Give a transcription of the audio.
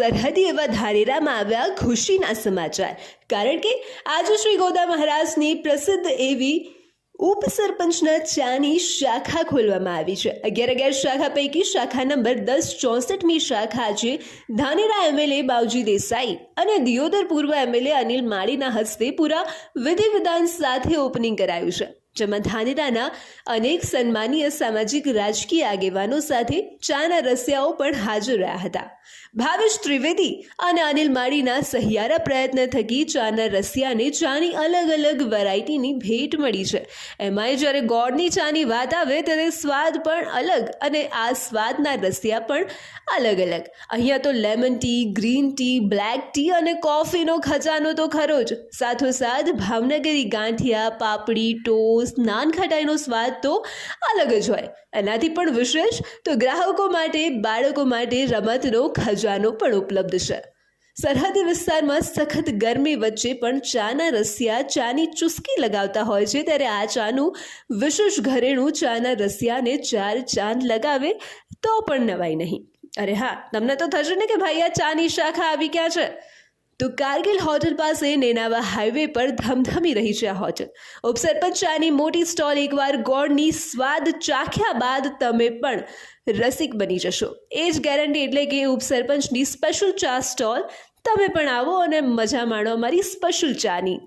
સરહદી એવા ધાનેરામાં આવ્યા ખુશીના સમાચાર, કારણ કે આજે શ્રી ગોદા મહારાજની પ્રસિદ્ધ એવી ઉપસરપંચના ચાની શાખા ખોલવામાં આવી છે। 11 શાખા પૈકી શાખા નંબર 1064મી શાખા આજે ધાનેરા એમએલએ બાવજી દેસાઈ અને દિયોદર પૂર્વ એમએલએ અનિલ માળીના હસ્તે પૂરા વિધિ વિધાન સાથે ઓપનિંગ કરાયું છે, જેમાં ધાનેરાના અનેક સન્માનીય સામાજિક રાજકીય આગેવાનો સાથે ચાના રસિયાઓ પણ હાજર રહ્યા હતા। ભાવેશ ત્રિવેદી અને અનિલ માળીના સહિયારા પ્રયત્ન થકી ચાના રસિયાને ચાની અલગ અલગ વેરાયટીની ભેટ મળી છે। એમાંય જ્યારે ગોળની ચાની વાત આવે ત્યારે સ્વાદ પણ અલગ અને આ સ્વાદના રસિયા પણ અલગ અલગ। અહીંયા તો lemon tea, green tea, black tea અને કોફીનો ખજાનો તો ખરો જ, સાથોસાથ ભાવનગરી ગાંઠિયા, પાપડી, ટોસ્ટ, નાન ખટાઈનો સ્વાદ તો અલગ જ હોય। એનાથી પણ વિશેષ તો ગ્રાહકો માટે, બાળકો માટે રમતનો ખજાનો પણ ઉપલબ્ધ છે। સરહદી વિસ્તારમાં સખત ગરમી વચ્ચે પણ ચાના રસિયા ચાની ચુસ્કી લગાવતા હોય છે, ત્યારે આ ચાનું વિશેષ ઘરેણું ચાના રસિયાને 4 ચાંદ લગાવે તો પણ નવાઈ નહીં। અરે હા, તમને તો થશે ને કે ભાઈ આ ચાની શાખા આવી ક્યાં છે? તો કારગિલ હોટલ પાસે નેનાવા હાઈવે પર ધમધમી રહી છે આ હોટલ। ઉપસરપંચ ચાની મોટી સ્ટોલ, એકવાર ગોળની સ્વાદ ચાખ્યા બાદ તમે પણ રસિક બની જશો, એ જ ગેરંટી। એટલે કે ઉપસરપંચની સ્પેશિયલ ચા સ્ટોલ, તમે પણ આવો અને મજા માણો અમારી સ્પેશિયલ ચાની।